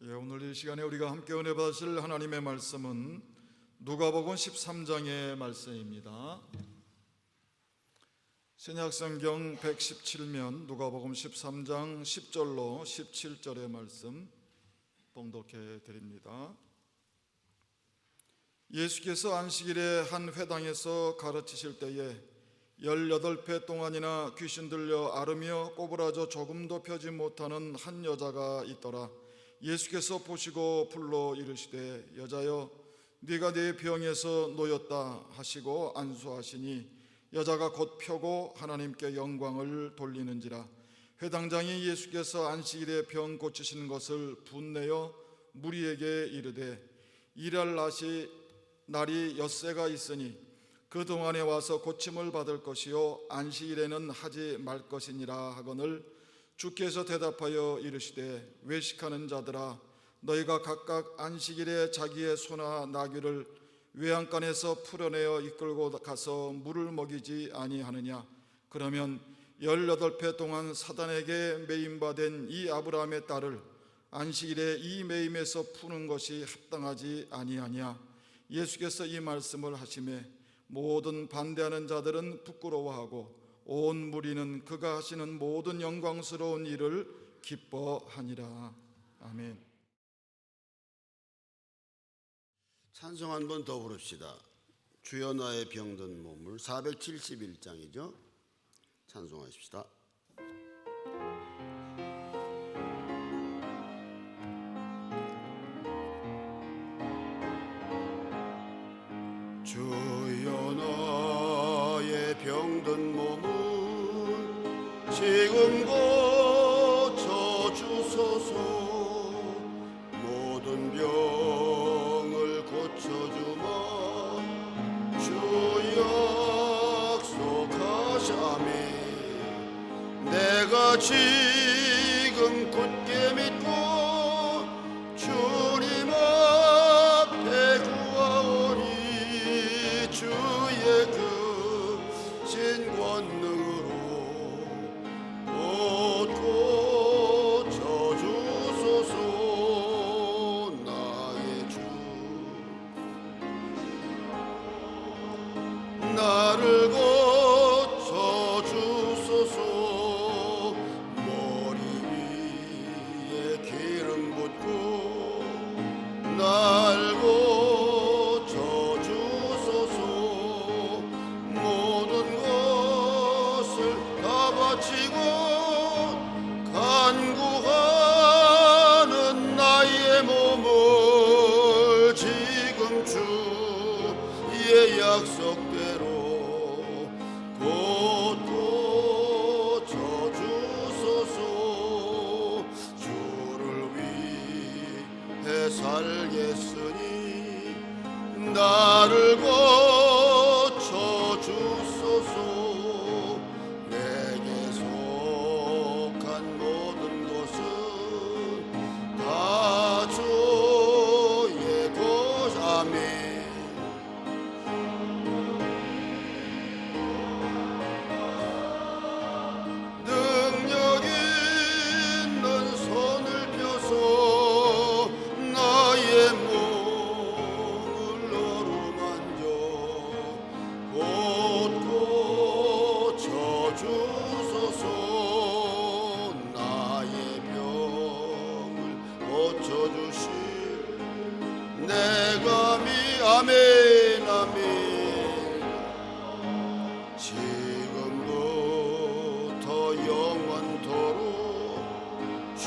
오늘 이 시간에 우리가 함께 은혜 받으실 하나님의 말씀은 누가복음 13장의 말씀입니다. 신약성경 117면 누가복음 13장 10절로 17절의 말씀 봉독해 드립니다. 예수께서 안식일에 한 회당에서 가르치실 때에 18배 동안이나 귀신 들려 앓으며 꼬부라져 조금도 펴지 못하는 한 여자가 있더라. 예수께서 보시고 불러 이르시되 여자여 네가 네 병에서 놓였다 하시고 안수하시니 여자가 곧 펴고 하나님께 영광을 돌리는지라. 회당장이 예수께서 안식일에 병 고치신 것을 분내어 무리에게 이르되 일할 날이 엿새가 있으니 그 동안에 와서 고침을 받을 것이요 안식일에는 하지 말 것이니라 하거늘 주께서 대답하여 이르시되 외식하는 자들아 너희가 각각 안식일에 자기의 소나 나귀를 외양간에서 풀어내어 이끌고 가서 물을 먹이지 아니하느냐. 그러면 18배 동안 사단에게 매임받은 이 아브라함의 딸을 안식일에 이 매임에서 푸는 것이 합당하지 아니하냐. 예수께서 이 말씀을 하시매 모든 반대하는 자들은 부끄러워하고 온 무리는 그가 하시는 모든 영광스러운 일을 기뻐하니라. 아멘. 찬송 한 번 더 부릅시다. 주여 나의 병든 몸을. 471장이죠. 찬송하십시다. 주여 나의 병든 몸을 지금 고쳐주소서. 모든 병을 고쳐주마 주 약속하샤매. 내가 지금 굳게 믿고 주님 앞에 구하오니 주의 그 신권능으로 고쳐주소서. 나의 주 나를 고쳐주소서. 머리 위에 기름 붓고 날 고쳐주소서. 모든 것을 다 바치고 간구하는 나의 몸을 지금 주의 약속대로 곧 고쳐주소서. 주를 위해 살겠으니 나를 고쳐주소서. 내게 속한 모든 것은 다 주의 것. 아멘. 능력 있는 손을 펴서 나의 몸을 어루만져 곧 고쳐주소서. 나의 병을 고쳐주실 내가 아멘 아멘. 지금부터 영원토록 주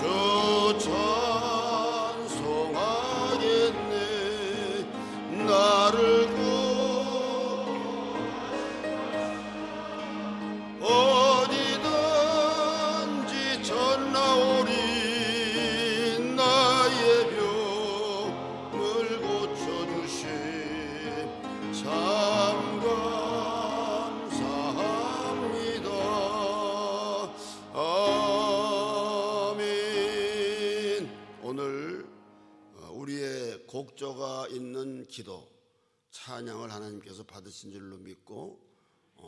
찬송하겠네. 나를 어디든지 전나오리. 나의 병을 고쳐주신 참 감사합니다. 아멘. 오늘 우리의 곡조가 있는 기도 찬양을 하나님께서 받으신 줄로 믿고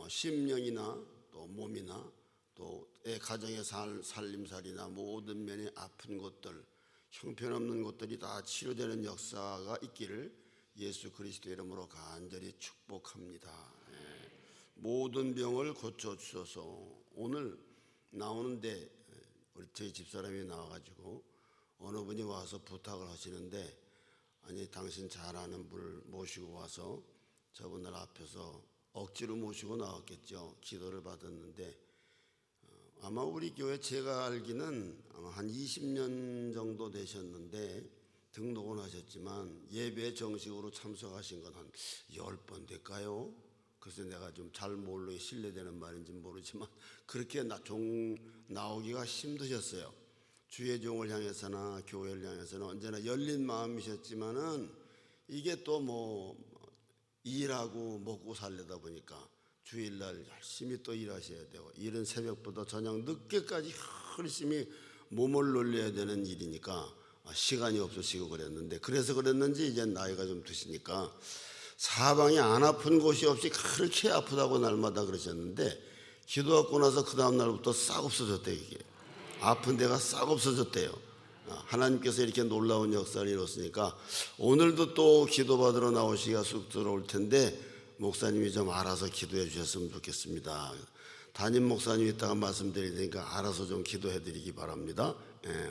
심령이나 또 몸이나 또 가정의 살림살이나 모든 면의 아픈 것들 형편없는 것들이 다 치료되는 역사가 있기를 예수 그리스도 이름으로 간절히 축복합니다. 모든 병을 고쳐주셔서 오늘 나오는데 저희 집사람이 나와가지고 어느 분이 와서 부탁을 하시는데 아니 당신 잘 아는 분을 모시고 와서 저분들 앞에서 억지로 모시고 나왔겠죠. 기도를 받았는데 아마 우리 교회 제가 알기는 아마 한 20년 정도 되셨는데 등록은 하셨지만 예배에 정식으로 참석하신 건 한 10번 될까요? 그래서 내가 좀 잘 모르게 신뢰되는 말인지 모르지만 그렇게 나오기가 힘드셨어요. 주의 종을 향해서나 교회를 향해서는 언제나 열린 마음이셨지만은 이게 또 뭐 일하고 먹고 살려다 보니까 주일날 열심히 또 일하셔야 되고 이른 새벽부터 저녁 늦게까지 열심히 몸을 놀려야 되는 일이니까 시간이 없으시고 그랬는데 그래서 그랬는지 이제 나이가 좀 드시니까 사방에 안 아픈 곳이 없이 그렇게 아프다고 날마다 그러셨는데 기도하고 나서 그 다음 날부터 싹 없어졌대요. 이게 아픈 데가 싹 없어졌대요. 하나님께서 이렇게 놀라운 역사를 이뤘으니까 오늘도 또 기도받으러 나오시기가 쑥 들어올 텐데 목사님이 좀 알아서 기도해 주셨으면 좋겠습니다. 담임 목사님이 있다가 말씀드릴 테니까 알아서 좀 기도해 드리기 바랍니다.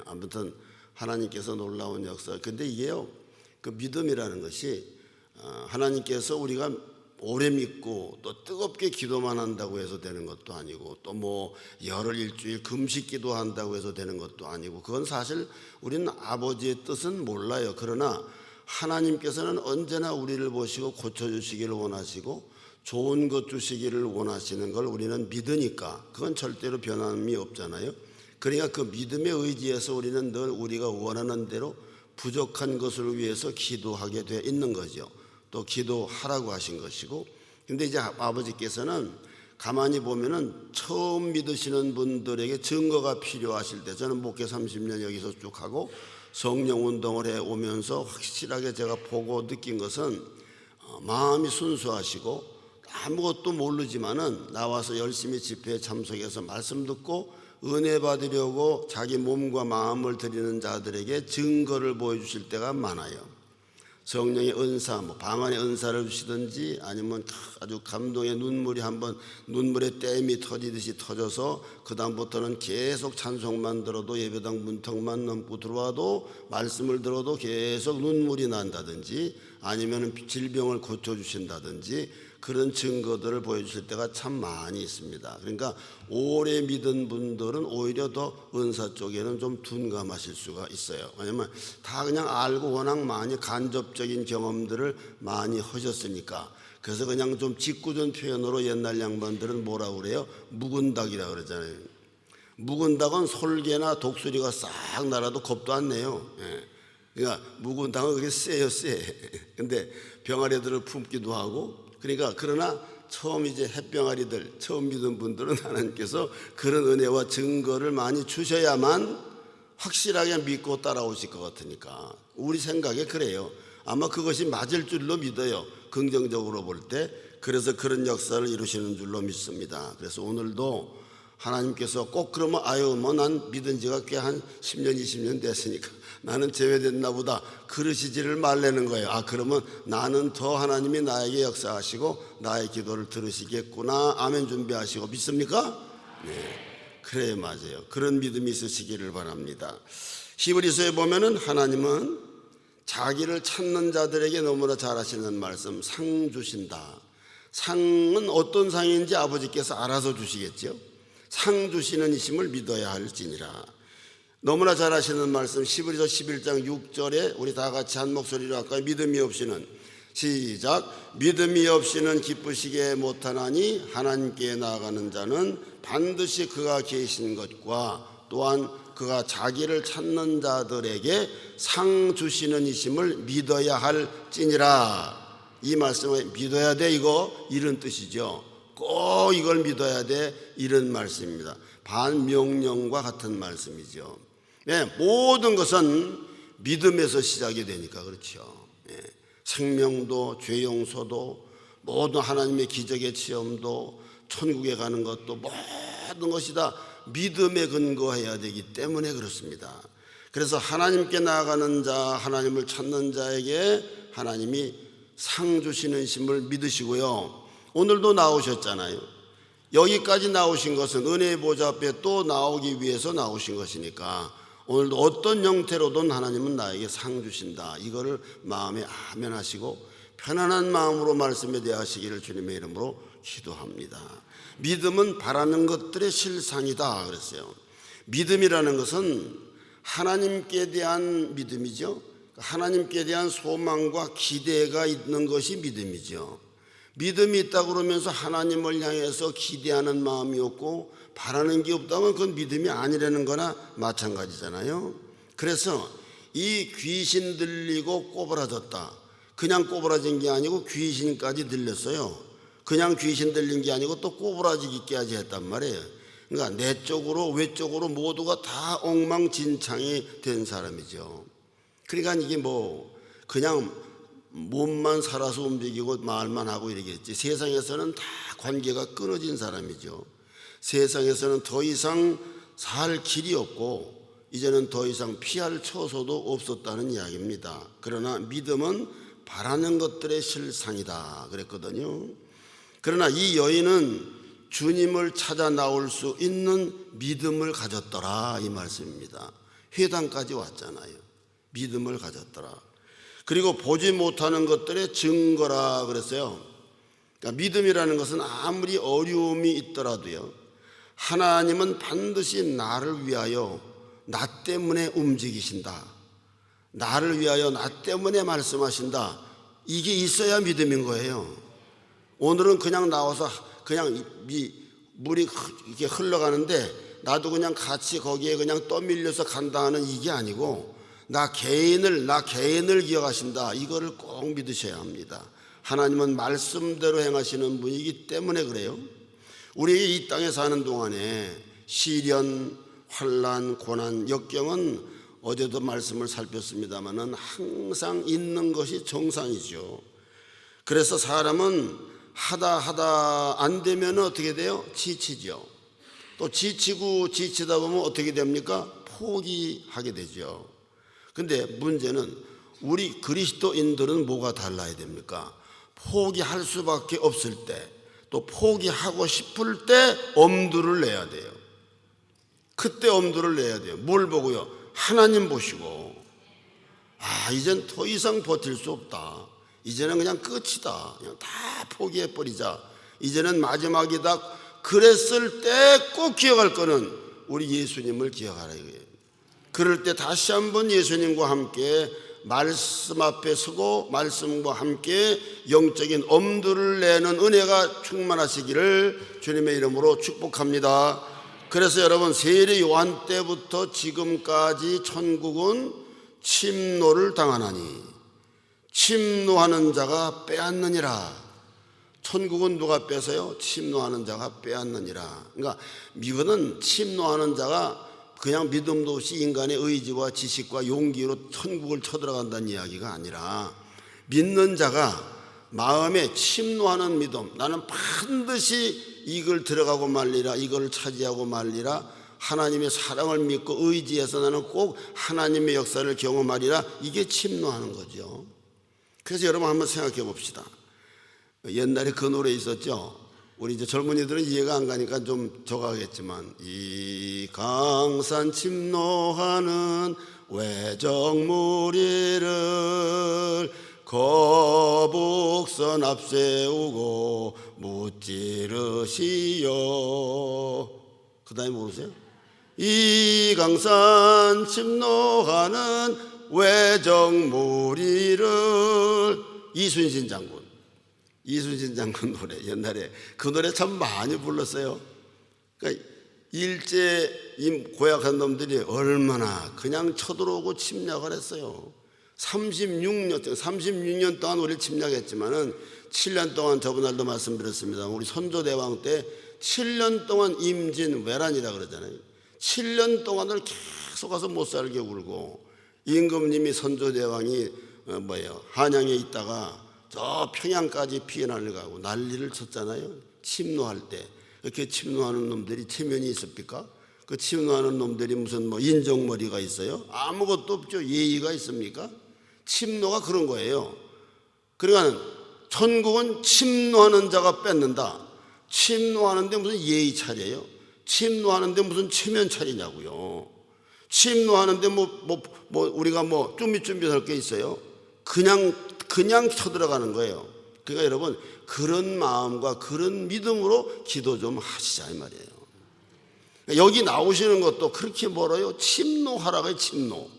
아무튼 하나님께서 놀라운 역사. 근데 이게요, 그 믿음이라는 것이 하나님께서 우리가 오래 믿고 또 뜨겁게 기도만 한다고 해서 되는 것도 아니고 또 뭐 열흘 일주일 금식 기도한다고 해서 되는 것도 아니고 그건 사실 우리는 아버지의 뜻은 몰라요. 그러나 하나님께서는 언제나 우리를 보시고 고쳐주시기를 원하시고 좋은 것 주시기를 원하시는 걸 우리는 믿으니까 그건 절대로 변함이 없잖아요. 그러니까 그 믿음에 의지해서 우리는 늘 우리가 원하는 대로 부족한 것을 위해서 기도하게 되어 있는 거죠. 또 기도하라고 하신 것이고, 근데 이제 아버지께서는 가만히 보면은 처음 믿으시는 분들에게 증거가 필요하실 때, 저는 목회 30년 여기서 쭉 하고 성령 운동을 해 오면서 확실하게 제가 보고 느낀 것은 마음이 순수하시고 아무것도 모르지만은 나와서 열심히 집회에 참석해서 말씀 듣고 은혜 받으려고 자기 몸과 마음을 드리는 자들에게 증거를 보여주실 때가 많아요. 성령의 은사, 뭐 방언의 은사를 주시든지 아니면 아주 감동의 눈물이 한번 눈물의 댐이 터지듯이 터져서 그 다음부터는 계속 찬송만 들어도 예배당 문턱만 넘고 들어와도 말씀을 들어도 계속 눈물이 난다든지 아니면 질병을 고쳐주신다든지 그런 증거들을 보여주실 때가 참 많이 있습니다. 그러니까 오래 믿은 분들은 오히려 더 은사 쪽에는 좀 둔감하실 수가 있어요. 왜냐하면 다 그냥 알고 워낙 많이 간접적인 경험들을 많이 하셨으니까. 그래서 그냥 좀 짓궂은 표현으로 옛날 양반들은 뭐라고 그래요? 묵은 닭이라고 그러잖아요. 묵은 닭은 솔개나 독수리가 싹 날아도 겁도 안 내요. 그러니까 묵은 닭은 그게 세요, 세. 근데 병아리들을 품기도 하고 그러니까 그러나 처음 이제 햇병아리들 처음 믿은 분들은 하나님께서 그런 은혜와 증거를 많이 주셔야만 확실하게 믿고 따라오실 것 같으니까 우리 생각에 그래요. 아마 그것이 맞을 줄로 믿어요. 긍정적으로 볼 때. 그래서 그런 역사를 이루시는 줄로 믿습니다. 그래서 오늘도 하나님께서 꼭 그러면 아유 뭐 난 믿은 지가 꽤 한 10년 20년 됐으니까 나는 제외됐나 보다 그러시지를 말라는 거예요. 아 그러면 나는 더 하나님이 나에게 역사하시고 나의 기도를 들으시겠구나. 아멘 준비하시고 믿습니까? 네, 그래 맞아요. 그런 믿음이 있으시기를 바랍니다. 히브리서에 보면은 하나님은 자기를 찾는 자들에게 너무나 잘하시는 말씀 상 주신다. 상은 어떤 상인지 아버지께서 알아서 주시겠죠. 상 주시는 이심을 믿어야 할지니라. 너무나 잘 아시는 말씀 히브리서 11장 6절에 우리 다 같이 한 목소리로 할까요? 믿음이 없이는 시작. 믿음이 없이는 기쁘시게 못하나니 하나님께 나아가는 자는 반드시 그가 계신 것과 또한 그가 자기를 찾는 자들에게 상 주시는 이심을 믿어야 할지니라. 이 말씀을 믿어야 돼 이거 이런 뜻이죠. 꼭 이걸 믿어야 돼 이런 말씀입니다. 반명령과 같은 말씀이죠. 네, 모든 것은 믿음에서 시작이 되니까 그렇죠. 네, 생명도 죄 용서도 모든 하나님의 기적의 체험도 천국에 가는 것도 모든 것이 다 믿음에 근거해야 되기 때문에 그렇습니다. 그래서 하나님께 나아가는 자, 하나님을 찾는 자에게 하나님이 상 주시는 심을 믿으시고요. 오늘도 나오셨잖아요. 여기까지 나오신 것은 은혜의 보좌 앞에 또 나오기 위해서 나오신 것이니까 오늘도 어떤 형태로든 하나님은 나에게 상 주신다. 이거를 마음에 아멘하시고 편안한 마음으로 말씀에 대하시기를 주님의 이름으로 기도합니다. 믿음은 바라는 것들의 실상이다 그랬어요. 믿음이라는 것은 하나님께 대한 믿음이죠. 하나님께 대한 소망과 기대가 있는 것이 믿음이죠. 믿음이 있다고 그러면서 하나님을 향해서 기대하는 마음이 없고 바라는 게 없다면 그건 믿음이 아니라는 거나 마찬가지잖아요. 그래서 이 귀신 들리고 꼬부라졌다. 그냥 꼬부라진 게 아니고 귀신까지 들렸어요. 그냥 귀신 들린 게 아니고 또 꼬부라지기까지 했단 말이에요. 그러니까 내적으로 외적으로 모두가 다 엉망진창이 된 사람이죠. 그러니까 이게 그냥 몸만 살아서 움직이고 말만 하고 이러겠지. 세상에서는 다 관계가 끊어진 사람이죠. 세상에서는 더 이상 살 길이 없고 이제는 더 이상 피할 처소도 없었다는 이야기입니다. 그러나 믿음은 바라는 것들의 실상이다 그랬거든요. 그러나 이 여인은 주님을 찾아 나올 수 있는 믿음을 가졌더라 이 말씀입니다. 회당까지 왔잖아요. 믿음을 가졌더라. 그리고 보지 못하는 것들의 증거라 그랬어요. 그러니까 믿음이라는 것은 아무리 어려움이 있더라도요, 하나님은 반드시 나를 위하여 나 때문에 움직이신다. 나를 위하여 나 때문에 말씀하신다. 이게 있어야 믿음인 거예요. 오늘은 그냥 나와서 그냥 물이 이렇게 흘러가는데 나도 그냥 같이 거기에 그냥 떠밀려서 간다 하는 이게 아니고 나 개인을 기억하신다. 이거를 꼭 믿으셔야 합니다. 하나님은 말씀대로 행하시는 분이기 때문에 그래요. 우리 이 땅에 사는 동안에 시련, 환난, 고난, 역경은 어제도 말씀을 살폈습니다마는 항상 있는 것이 정상이죠. 그래서 사람은 하다 안 되면 어떻게 돼요? 지치죠. 또 지치다 보면 어떻게 됩니까? 포기하게 되죠. 근데 문제는 우리 그리스도인들은 뭐가 달라야 됩니까? 포기할 수밖에 없을 때, 또 포기하고 싶을 때 엄두를 내야 돼요. 그때 엄두를 내야 돼요. 뭘 보고요? 하나님 보시고, 이젠 더 이상 버틸 수 없다. 이제는 그냥 끝이다. 그냥 다 포기해버리자. 이제는 마지막이다. 그랬을 때 꼭 기억할 거는 우리 예수님을 기억하라 이거예요. 그럴 때 다시 한번 예수님과 함께 말씀 앞에 서고 말씀과 함께 영적인 엄두를 내는 은혜가 충만하시기를 주님의 이름으로 축복합니다. 그래서 여러분, 세례 요한 때부터 지금까지 천국은 침노를 당하나니 침노하는 자가 빼앗느니라. 천국은 누가 뺏어요? 침노하는 자가 빼앗느니라. 그러니까 이거는 침노하는 자가 그냥 믿음도 없이 인간의 의지와 지식과 용기로 천국을 쳐들어간다는 이야기가 아니라 믿는 자가 마음에 침노하는 믿음, 나는 반드시 이걸 들어가고 말리라, 이걸 차지하고 말리라, 하나님의 사랑을 믿고 의지해서 나는 꼭 하나님의 역사를 경험하리라, 이게 침노하는 거죠. 그래서 여러분 한번 생각해 봅시다. 옛날에 그 노래 있었죠. 우리 이제 젊은이들은 이해가 안 가니까 좀 저가겠지만, 이 강산 침노하는 외적무리를 거북선 앞세우고 무찌르시오. 그 다음에 모르세요? 이 강산 침노하는 외적무리를. 이순신 장군 노래, 옛날에 그 노래 참 많이 불렀어요. 그러니까 일제 고약한 놈들이 얼마나 그냥 쳐들어오고 침략을 했어요. 36년 동안 우리를 침략했지만은 7년 동안 저번날도 말씀드렸습니다. 우리 선조대왕 때 7년 동안 임진왜란이라 그러잖아요. 7년 동안을 계속 가서 못 살게 울고, 임금님이 선조대왕이 한양에 있다가 저 평양까지 피해나를 가고 난리를 쳤잖아요. 침노할 때. 이렇게 침노하는 놈들이 체면이 있습니까? 그 침노하는 놈들이 무슨 뭐 인정머리가 있어요? 아무것도 없죠. 예의가 있습니까? 침노가 그런 거예요. 그러니까 천국은 침노하는 자가 뺏는다. 침노하는데 무슨 예의 차려요? 침노하는데 무슨 체면 차리냐고요. 침노하는데 우리가 쭈밋쭈밋할 게 있어요? 그냥 쳐들어가는 거예요. 그러니까 여러분, 그런 마음과 그런 믿음으로 기도 좀 하시자 이 말이에요. 여기 나오시는 것도 그렇게 멀어요. 침노하라고요. 침노.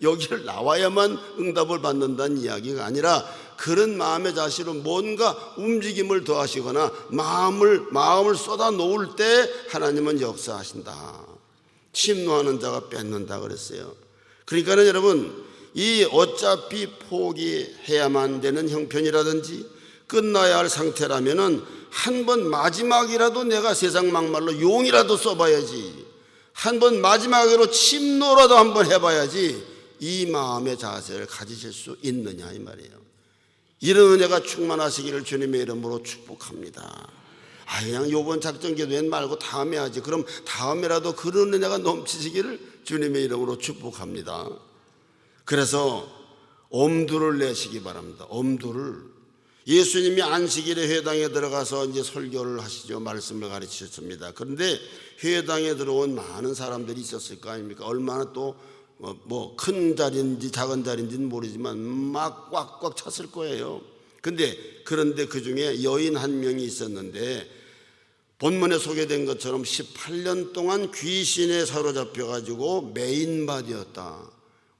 여기를 나와야만 응답을 받는다는 이야기가 아니라 그런 마음의 자세로 뭔가 움직임을 더하시거나 마음을 쏟아 놓을 때 하나님은 역사하신다. 침노하는 자가 뺏는다 그랬어요. 그러니까는 여러분, 이 어차피 포기해야만 되는 형편이라든지 끝나야 할 상태라면은 한 번 마지막이라도 내가 세상 막말로 용이라도 써봐야지, 한 번 마지막으로 침노라도 한번 해봐야지 이 마음의 자세를 가지실 수 있느냐 이 말이에요. 이런 은혜가 충만하시기를 주님의 이름으로 축복합니다. 그냥 요번 작전기도엔 말고 다음에 하지. 그럼 다음에라도 그런 은혜가 넘치시기를 주님의 이름으로 축복합니다. 그래서 엄두를 내시기 바랍니다. 엄두를. 예수님이 안식일에 회당에 들어가서 이제 설교를 하시죠. 말씀을 가르치셨습니다. 그런데 회당에 들어온 많은 사람들이 있었을 거 아닙니까? 얼마나 또 큰 자리인지 작은 자리인지는 모르지만 막 꽉꽉 찼을 거예요. 그런데 그 중에 여인 한 명이 있었는데 본문에 소개된 것처럼 18년 동안 귀신에 사로잡혀가지고 메인바디였다.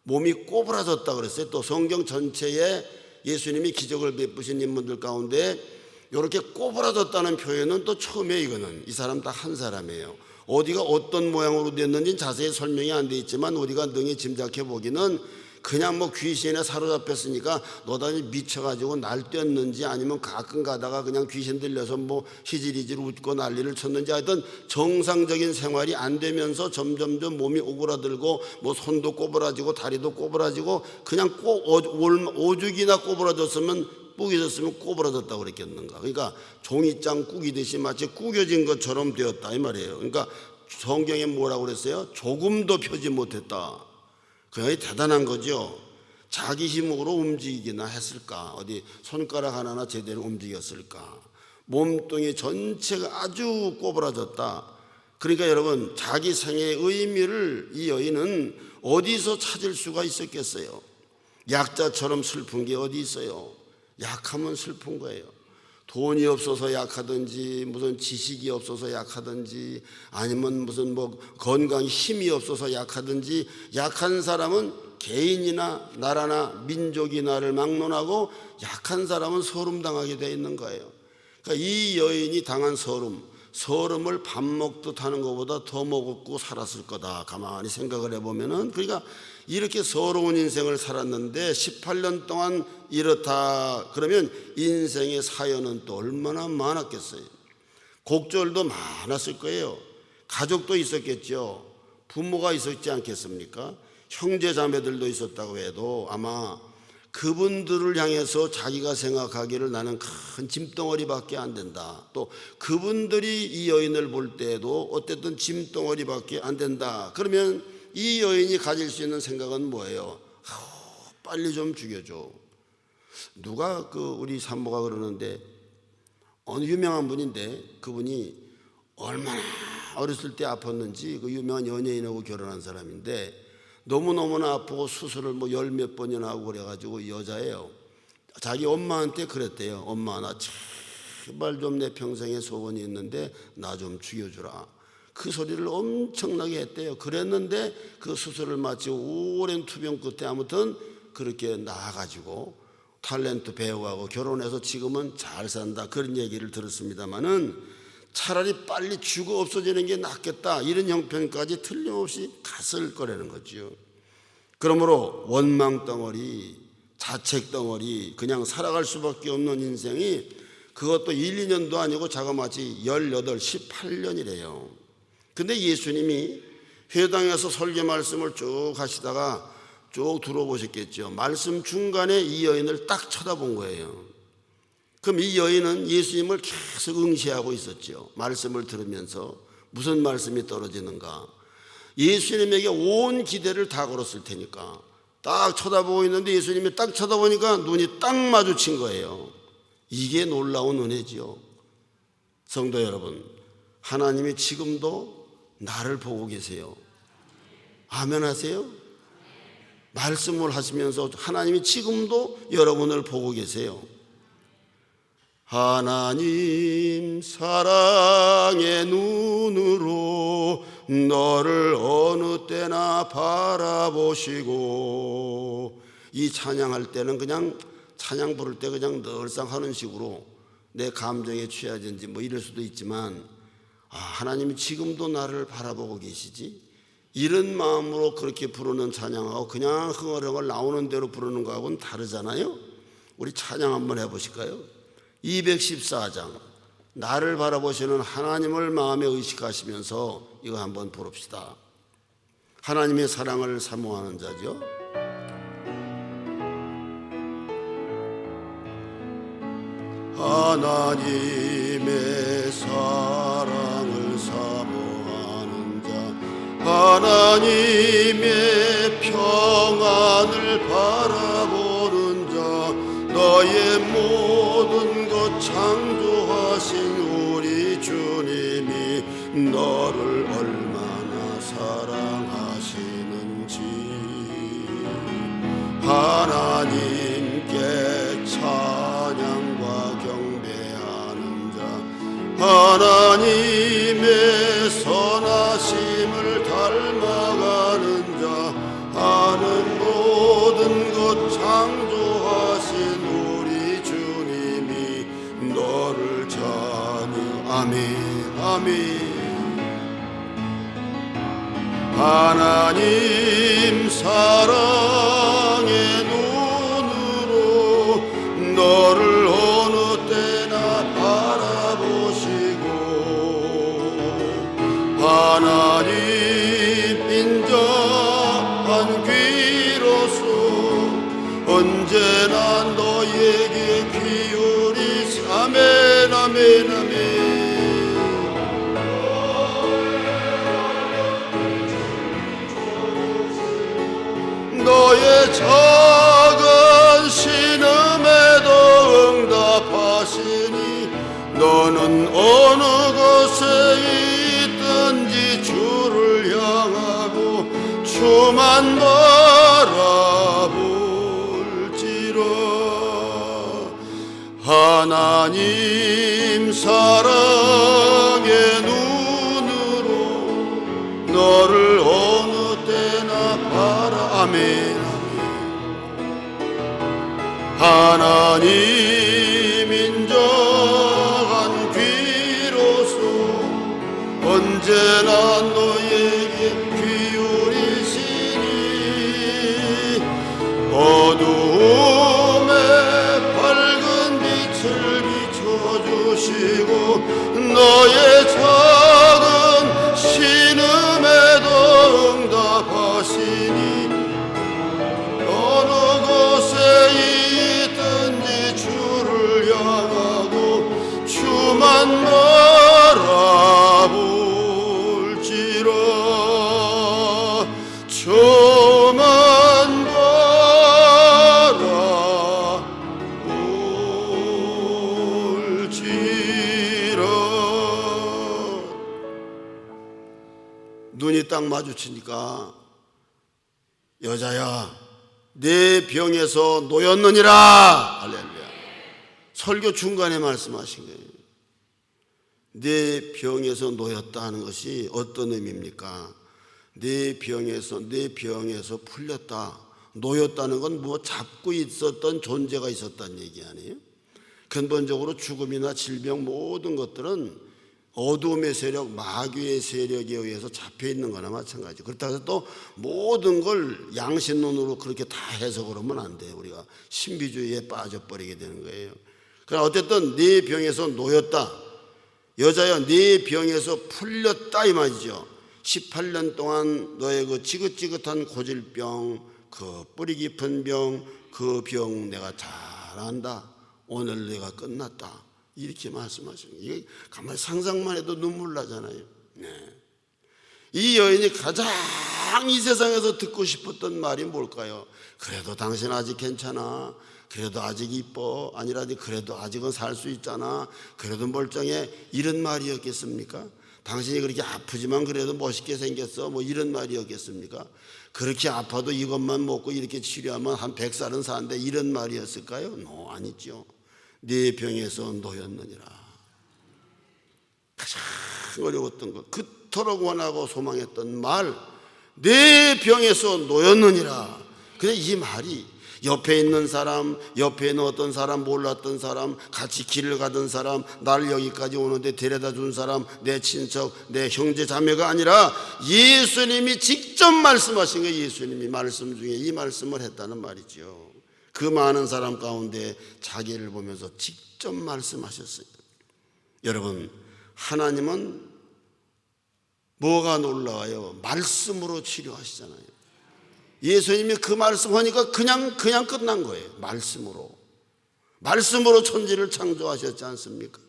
몸이 꼬부라졌다 그랬어요. 또 성경 전체에 예수님이 기적을 베푸신 인물들 가운데 이렇게 꼬부라졌다는 표현은 또 처음에 이거는 이 사람 다 한 사람이에요. 어디가 어떤 모양으로 됐는지는 자세히 설명이 안 돼 있지만 우리가 능히 짐작해 보기는 그냥 귀신에 사로잡혔으니까 너다니 미쳐가지고 날뛰었는지 아니면 가끔 가다가 그냥 귀신 들려서 희질희질 웃고 난리를 쳤는지 하여튼 정상적인 생활이 안 되면서 점점점 몸이 오그라들고 손도 꼬부라지고 다리도 꼬부라지고 그냥 오죽이나 꼬부라졌으면 뿌겨졌으면 꼬부라졌다고 그랬겠는가. 그러니까 종이장 꾸기듯이 마치 꾸겨진 것처럼 되었다 이 말이에요. 그러니까 성경에 뭐라고 그랬어요? 조금도 펴지 못했다. 그게 대단한 거죠. 자기 힘으로 움직이기나 했을까? 어디 손가락 하나나 제대로 움직였을까? 몸뚱이 전체가 아주 꼬부라졌다. 그러니까 여러분, 자기 생애의 의미를 이 여인은 어디서 찾을 수가 있었겠어요? 약자처럼 슬픈 게 어디 있어요? 약하면 슬픈 거예요. 돈이 없어서 약하든지 무슨 지식이 없어서 약하든지 아니면 무슨 건강 힘이 없어서 약하든지 약한 사람은 개인이나 나라나 민족이 나를 막론하고 약한 사람은 서름당하게 되어 있는 거예요. 그러니까 이 여인이 당한 서름을 밥 먹듯 하는 것보다 더 먹었고 살았을 거다. 가만히 생각을 해보면은 그러니까 이렇게 서러운 인생을 살았는데 18년 동안 이렇다 그러면 인생의 사연은 또 얼마나 많았겠어요. 곡절도 많았을 거예요. 가족도 있었겠죠. 부모가 있었지 않겠습니까? 형제 자매들도 있었다고 해도 아마 그분들을 향해서 자기가 생각하기를 나는 큰 짐덩어리밖에 안 된다. 또 그분들이 이 여인을 볼 때에도 어쨌든 짐덩어리밖에 안 된다. 그러면 이 여인이 가질 수 있는 생각은 뭐예요? 빨리 좀 죽여줘. 누가 우리 산모가 그러는데 어느 유명한 분인데 그분이 얼마나 어렸을 때 아팠는지 그 유명한 연예인하고 결혼한 사람인데 너무너무나 아프고 수술을 열 몇 번이나 하고 그래가지고 여자예요. 자기 엄마한테 그랬대요. 엄마, 나 제발 좀 내 평생의 소원이 있는데 나 좀 죽여주라. 그 소리를 엄청나게 했대요. 그랬는데 그 수술을 마치고 오랜 투병 끝에 아무튼 그렇게 나아가지고 탤런트 배우하고 결혼해서 지금은 잘 산다. 그런 얘기를 들었습니다마는 차라리 빨리 죽어 없어지는 게 낫겠다. 이런 형편까지 틀림없이 갔을 거라는 거죠. 그러므로 원망덩어리, 자책덩어리, 그냥 살아갈 수밖에 없는 인생이 그것도 1, 2년도 아니고 자그마치 18, 18년이래요. 근데 예수님이 회당에서 설교 말씀을 쭉 하시다가 쭉 들어보셨겠죠. 말씀 중간에 이 여인을 딱 쳐다본 거예요. 그럼 이 여인은 예수님을 계속 응시하고 있었죠. 말씀을 들으면서 무슨 말씀이 떨어지는가? 예수님에게 온 기대를 다 걸었을 테니까 딱 쳐다보고 있는데 예수님이 딱 쳐다보니까 눈이 딱 마주친 거예요. 이게 놀라운 은혜지요. 성도 여러분, 하나님이 지금도 나를 보고 계세요. 아멘 하세요? 말씀을 하시면서 하나님이 지금도 여러분을 보고 계세요. 하나님 사랑의 눈으로 너를 어느 때나 바라보시고, 이 찬양할 때는 그냥 찬양 부를 때 그냥 늘상 하는 식으로 내 감정에 취하든지 뭐 이럴 수도 있지만, 하나님이 지금도 나를 바라보고 계시지, 이런 마음으로 그렇게 부르는 찬양하고 그냥 흥얼흥얼 나오는 대로 부르는 거하고는 다르잖아요. 우리 찬양 한번 해보실까요? 214장 나를 바라보시는 하나님을 마음에 의식하시면서 이거 한번 부릅시다. 하나님의 사랑을 사모하는 자죠. 하나님의 사랑을 사모하는 자, 하나님의 평안을 바라보는 자, 너의 모든 것 창조하신 우리 주님이 너를 얼마나 사랑하시는지, 하나님께 찬양과 경배하는 자, 하나님의 선하심을 닮아가는 자, 하는 모든 것 창조하신 우리 주님이 너를 찬양. 아멘 아멘. 하나님 사랑의 눈으로 너를 어느 때나 바라보시고, 하나님 인자한 귀로서 언제나 너에게 귀울이시. 아멘 아멘 아멘. 너의 작은 신음에도 응답하시니 너는 어느 곳에 있든지 주를 향하고 주만 바라볼지라. 하나님 사랑의 눈으로 너를 어느 때나 바라. 아멘. 하나님 인정한 귀로서 언제나 너에게 귀울이시니, 어두움에 밝은 빛을 비춰주시고 너의 작은 신음에도 응답하시니 어느 곳에 있든지 주를 향하고 주만 바라볼지라. 주만 바라볼지라. 눈이 딱 마주치니까 여자야 내 병에서 놓였느니라. 할렐루야. 설교 중간에 말씀하신 거예요. 내 병에서 놓였다 하는 것이 어떤 의미입니까? 내 병에서 풀렸다. 놓였다는 건 뭐 잡고 있었던 존재가 있었다는 얘기 아니에요? 근본적으로 죽음이나 질병 모든 것들은 어둠의 세력, 마귀의 세력에 의해서 잡혀 있는 거나 마찬가지죠. 그렇다고 해서 또 모든 걸 양심론으로 그렇게 다 해석을 하면 안 돼요. 우리가 신비주의에 빠져버리게 되는 거예요. 그러나 어쨌든 네 병에서 놓였다. 여자야 네 병에서 풀렸다 이 말이죠. 18년 동안 너의 그 지긋지긋한 고질병, 그 뿌리 깊은 병, 그 병 내가 잘 안다. 오늘 내가 끝났다. 이렇게 말씀하시는 거예요. 이게 가만히 상상만 해도 눈물 나잖아요. 이 여인이 가장 이 세상에서 듣고 싶었던 말이 뭘까요? 그래도 당신 아직 괜찮아. 그래도 아직 이뻐. 아니라니 그래도 아직은 살 수 있잖아. 그래도 멀쩡해. 이런 말이었겠습니까? 당신이 그렇게 아프지만 그래도 멋있게 생겼어. 뭐 이런 말이었겠습니까? 그렇게 아파도 이것만 먹고 이렇게 치료하면 한 100살은 사는데 이런 말이었을까요? 아니죠. 네 병에서 놓였느니라. 가장 어려웠던 것, 그토록 원하고 소망했던 말, 내 병에서 놓였느니라. 근데 이 말이 옆에 있는 사람, 옆에 있는 어떤 사람, 몰랐던 사람, 같이 길을 가던 사람, 날 여기까지 오는데 데려다 준 사람, 내 친척, 내 형제 자매가 아니라 예수님이 직접 말씀하신 거예요. 예수님이 말씀 중에 이 말씀을 했다는 말이죠. 그 많은 사람 가운데 자기를 보면서 직접 말씀하셨어요. 여러분, 하나님은 뭐가 놀라워요? 말씀으로 치료하시잖아요. 예수님이 그 말씀하니까 그냥 끝난 거예요. 말씀으로 천지를 창조하셨지 않습니까?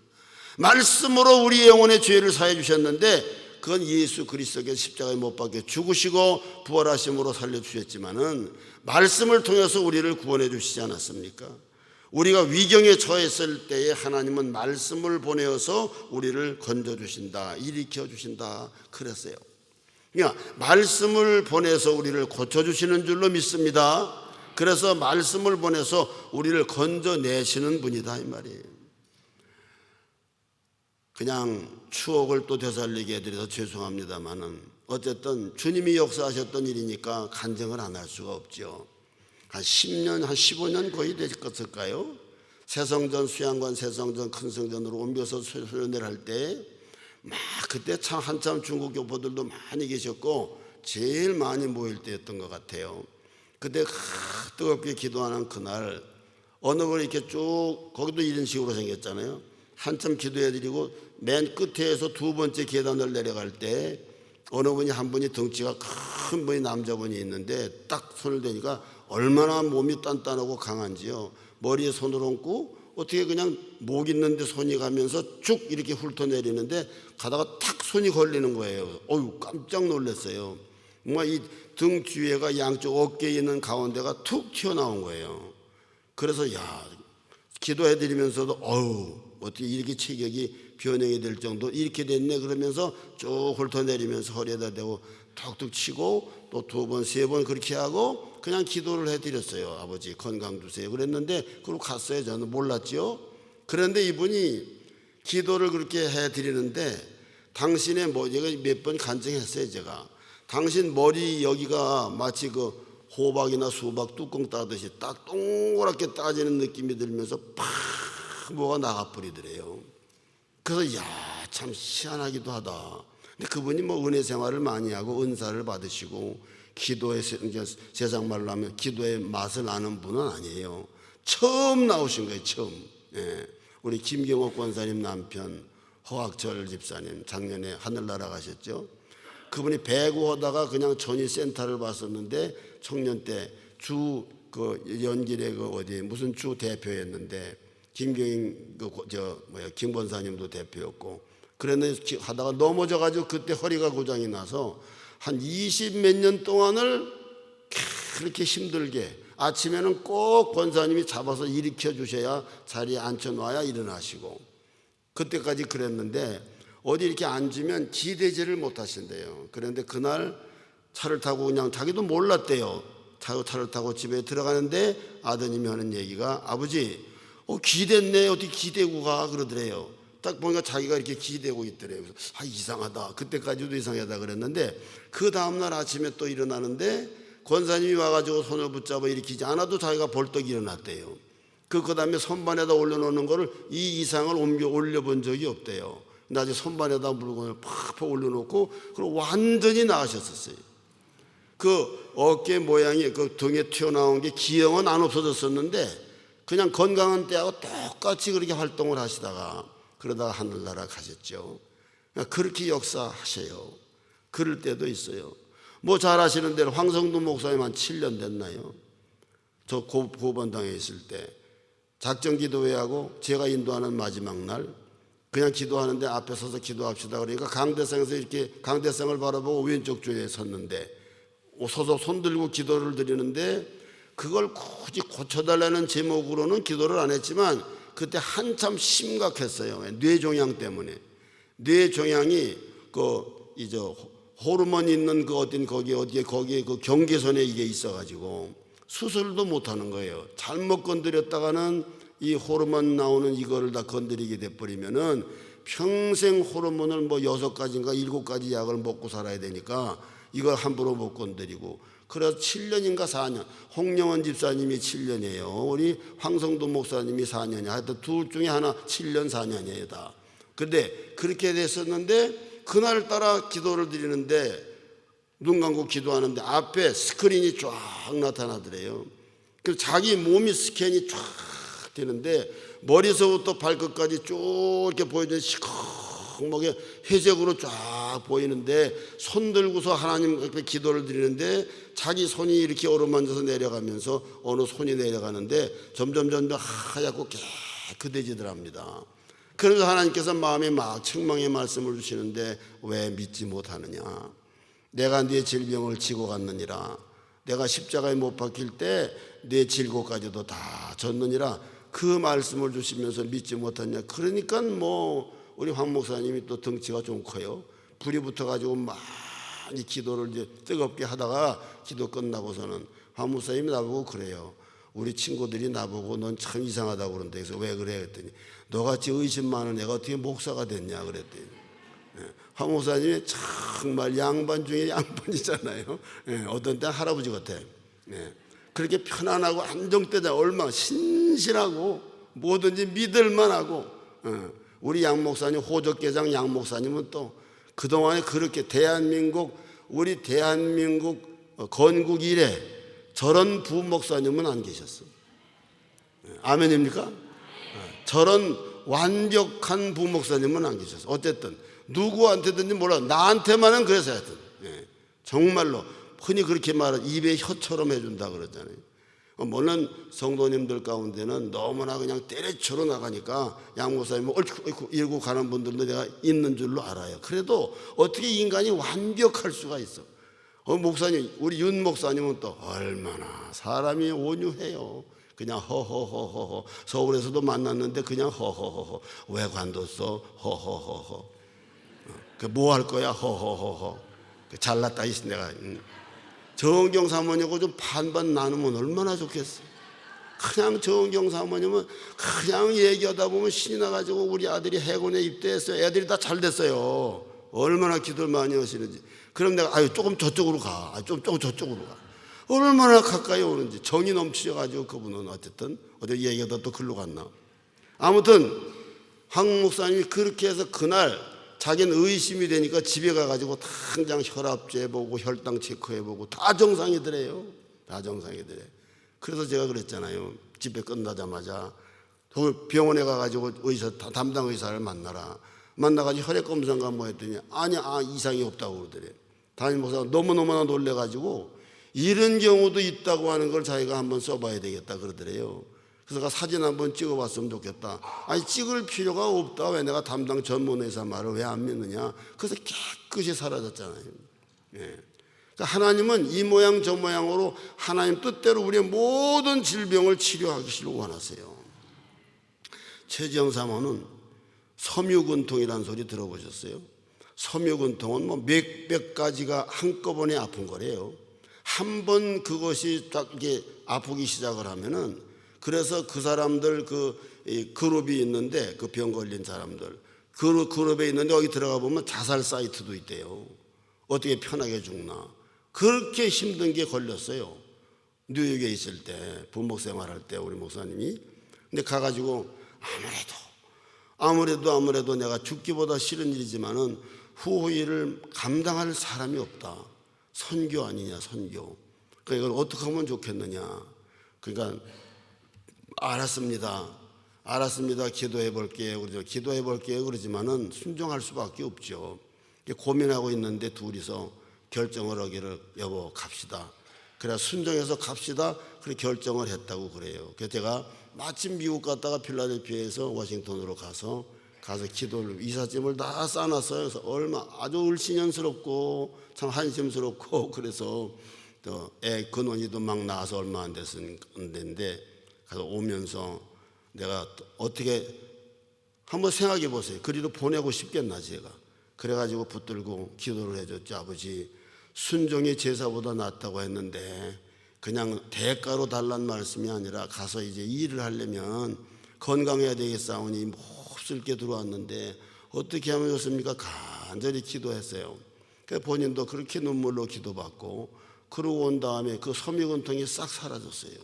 말씀으로 우리 영혼의 죄를 사해 주셨는데 그건 예수 그리스도께서 십자가에 못 박혀 죽으시고 부활하심으로 살려주셨지만은 말씀을 통해서 우리를 구원해 주시지 않았습니까? 우리가 위경에 처했을 때에 하나님은 말씀을 보내어서 우리를 건져주신다, 일으켜주신다 그랬어요. 그러니까 말씀을 보내서 우리를 고쳐주시는 줄로 믿습니다. 그래서 말씀을 보내서 우리를 건져내시는 분이다 이 말이에요. 그냥 추억을 또 되살리게 해드려서 죄송합니다만은 어쨌든 주님이 역사하셨던 일이니까 간증을 안 할 수가 없죠. 한 10년, 한 15년 거의 됐을까요? 새성전, 수양관 새성전 큰 성전으로 옮겨서 수련회를 할 때 막 그때 참 한참 중국 교포들도 많이 계셨고 제일 많이 모일 때였던 것 같아요. 그때 뜨겁게 기도하는 그날 어느 분 이렇게 쭉 거기도 이런 식으로 생겼잖아요. 한참 기도해드리고 맨 끝에서 두 번째 계단을 내려갈 때 어느 분이 한 분이 덩치가 큰 분이 남자분이 있는데 딱 손을 대니까 얼마나 몸이 단단하고 강한지요. 머리에 손을 얹고 어떻게 그냥 목 있는데 손이 가면서 쭉 이렇게 훑어내리는데 가다가 탁 손이 걸리는 거예요. 어휴, 깜짝 놀랐어요. 뭔가 이 등 뒤에가 양쪽 어깨에 있는 가운데가 툭 튀어나온 거예요. 그래서 기도해드리면서도 어떻게 이렇게 체격이 변형이 될 정도 이렇게 됐네 그러면서 쭉 훑어내리면서 허리에다 대고 툭툭 치고 또 두 번, 세 번 그렇게 하고 그냥 기도를 해드렸어요. 아버지 건강 주세요 그랬는데 그러고 갔어요. 저는 몰랐죠. 그런데 이분이 기도를 그렇게 해드리는데 당신의 제가 몇 번 간증했어요. 제가 당신 머리 여기가 마치 그 호박이나 수박 뚜껑 따듯이 딱 동그랗게 따지는 느낌이 들면서 팍 뭐가 나가버리더래요. 그래서 참 희한하기도 하다. 근데 그분이 은혜 생활을 많이 하고 은사를 받으시고 기도의 세상 말로 하면 기도의 맛을 아는 분은 아니에요. 처음 나오신 거예요. 처음. 우리 김경옥 권사님 남편 허학철 집사님 작년에 하늘나라 가셨죠. 그분이 배구하다가 그냥 전위센터를 봤었는데 청년 때 주 연길의 어디 무슨 주 대표였는데 김 권사님도 대표였고 그랬는데 하다가 넘어져가지고 그때 허리가 고장이 나서 한 20 몇 년 동안을 그렇게 힘들게 아침에는 꼭 권사님이 잡아서 일으켜 주셔야 자리에 앉혀놔야 일어나시고 그때까지 그랬는데 어디 이렇게 앉으면 기대지를 못 하신대요. 그런데 그날 차를 타고 그냥 자기도 몰랐대요. 차를 타고 집에 들어가는데 아드님이 하는 얘기가 아버지 기댔네 어떻게 기대고 가 그러더래요. 딱 보니까 자기가 이렇게 기대고 있더래요. 그래서 이상하다. 그때까지도 이상하다 그랬는데 그 다음날 아침에 또 일어나는데 권사님이 와가지고 손을 붙잡아 일으키지 않아도 자기가 벌떡 일어났대요. 그 다음에 선반에다 올려놓는 거를 이 이상을 올려본 적이 없대요. 나중에 선반에다 물건을 팍팍 올려놓고 그리고 완전히 나으셨었어요. 그 어깨 모양이 그 등에 튀어나온 게 기형은 안 없어졌었는데 그냥 건강한 때하고 똑같이 그렇게 활동을 하시다가 그러다가 하늘나라 가셨죠. 그렇게 역사하셔요. 그럴 때도 있어요. 잘 아시는 대로 황성도 목사님 한 7년 됐나요? 저 고번당에 있을 때 작전기도회하고 제가 인도하는 마지막 날 그냥 기도하는데 앞에 서서 기도합시다 그러니까 강대상에서 이렇게 강대상을 바라보고 왼쪽 줄에 섰는데 서서 손들고 기도를 드리는데 그걸 굳이 고쳐달라는 제목으로는 기도를 안 했지만 그때 한참 심각했어요. 뇌종양 때문에. 뇌종양이 이제 호르몬 있는 그 거기에 그 경계선에 이게 있어가지고 수술도 못 하는 거예요. 잘못 건드렸다가는 이 호르몬 나오는 이거를 다 건드리게 돼버리면은 평생 호르몬을 6가지인가 7가지 약을 먹고 살아야 되니까 이걸 함부로 못 건드리고 그래서 7년인가 4년 홍영원 집사님이 7년이에요. 우리 황성도 목사님이 4년이야. 하여튼 둘 중에 하나 7년 4년이에요 다. 근데 그렇게 됐었는데 그날따라 기도를 드리는데 눈 감고 기도하는데 앞에 스크린이 쫙 나타나더래요. 그래서 자기 몸이 스캔이 쫙 되는데 머리서부터 발끝까지 쭉 이렇게 보여주는 시커멓게 회색으로 쫙 보이는데 손 들고서 하나님 앞에 기도를 드리는데 자기 손이 이렇게 어루만져서 내려가면서 어느 손이 내려가는데 점점 하얗고 깨끗해지더랍니다. 그래서 하나님께서 마음에 막 책망의 말씀을 주시는데 왜 믿지 못하느냐. 내가 네 질병을 지고 갔느니라. 내가 십자가에 못 박힐 때 네 질고까지도 다 졌느니라. 그 말씀을 주시면서 믿지 못하냐. 그러니까 우리 황 목사님이 또 덩치가 좀 커요. 불이 붙어가지고 많이 기도를 이제 뜨겁게 하다가 기도 끝나고서는 황 목사님이 나보고 그래요. 우리 친구들이 나보고 넌 참 이상하다고 그런데 그래서 왜 그래 그랬더니 너같이 의심 많은 애가 어떻게 목사가 됐냐 그랬더니 황 목사님이 정말 양반 중에 양반이잖아요. 어떤 때 할아버지 같아. 그렇게 편안하고 안정되다 얼마나 신실하고 뭐든지 믿을만하고 우리 양 목사님 호적계장 양 목사님은 또 그동안에 그렇게 우리 대한민국 건국 이래 저런 부목사님은 안 계셨어. 아멘입니까? 저런 완벽한 부목사님은 안 계셨어. 어쨌든 누구한테든지 몰라 나한테만은 그래서 하여튼 정말로 흔히 그렇게 말하는 입에 혀처럼 해준다 그러잖아요. 물론 성도님들 가운데는 너무나 그냥 때려쳐로 나가니까 양 목사님은 옳고 이러고 가는 분들도 내가 있는 줄로 알아요. 그래도 어떻게 인간이 완벽할 수가 있어. 목사님 우리 윤 목사님은 또 얼마나 사람이 온유해요. 그냥 허허허허 서울에서도 만났는데 그냥 허허허허 왜 관뒀어 허허허허 뭐 할 거야 허허허허 잘났다 이 내가 정경 사모님하고 좀 반반 나누면 얼마나 좋겠어. 그냥 정경 사모님은 그냥 얘기하다 보면 신이 나가지고 우리 아들이 해군에 입대했어요. 애들이 다 잘 됐어요. 얼마나 기도를 많이 하시는지. 그럼 내가 조금 저쪽으로 가. 조금 저쪽으로 가. 얼마나 가까이 오는지. 정이 넘치셔가지고 그분은 어쨌든 어제 얘기하다 또 글로 갔나. 아무튼 황 목사님이 그렇게 해서 그날 자기는 의심이 되니까 집에 가가지고 당장 혈압 재보고 혈당 체크해보고 다 정상이더래요. 다 정상이더래. 그래서 제가 그랬잖아요. 집회 끝나자마자 병원에 가가지고 담당 의사를 만나가지고 혈액 검사인가 뭐 했더니 이상이 없다고 그러더래. 담임 목사가 너무너무나 놀래가지고 이런 경우도 있다고 하는 걸 자기가 한번 써봐야 되겠다 그러더래요. 그래서 사진 한번 찍어봤으면 좋겠다. 찍을 필요가 없다. 왜 내가 담당 전문 의사 말을 왜 안 믿느냐. 그래서 깨끗이 사라졌잖아요. 그러니까 하나님은 이 모양 저 모양으로 하나님 뜻대로 우리의 모든 질병을 치료하기를 원하세요. 최지영 사모는 섬유근통이라는 소리 들어보셨어요? 섬유근통은 몇백 가지가 한꺼번에 아픈 거래요. 한 번 그것이 딱 이게 아프기 시작을 하면은 그래서 그 사람들 그룹이 있는데 그 병 걸린 사람들 그룹에 있는데 거기 들어가 보면 자살 사이트도 있대요. 어떻게 편하게 죽나. 그렇게 힘든 게 걸렸어요. 뉴욕에 있을 때 부목 생활할 때 우리 목사님이. 근데 가가지고 아무래도 내가 죽기보다 싫은 일이지만은 후일을 감당할 사람이 없다. 선교 아니냐 선교. 그러니까 이걸 어떻게 하면 좋겠느냐. 그러니까 알았습니다. 기도해 볼게요. 그러지만은 순종할 수밖에 없죠. 고민하고 있는데 둘이서 결정을 하기를 여보 갑시다. 그래 순종해서 갑시다. 그렇게 결정을 했다고 그래요. 그래서 제가 마침 미국 갔다가 필라델피아에서 워싱턴으로 가서 가서 기도를 이삿짐을 다 싸놨어요. 그래서 아주 을씨년스럽고 참 한심스럽고 그래서 또 애 근원이도 막 나와서 얼마 안 됐는데 가서 오면서 내가 어떻게 한번 생각해 보세요. 그리도 보내고 싶겠나 제가. 그래가지고 붙들고 기도를 해줬죠. 아버지, 순종이 제사보다 낫다고 했는데 그냥 대가로 달란 말씀이 아니라 가서 이제 일을 하려면 건강해야 되겠사오니 몹쓸게 들어왔는데 어떻게 하면 좋습니까? 간절히 기도했어요. 본인도 그렇게 눈물로 기도받고 그러고 온 다음에 그 섬유근통이 싹 사라졌어요.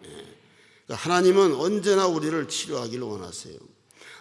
그러니까 하나님은 언제나 우리를 치료하기를 원하세요.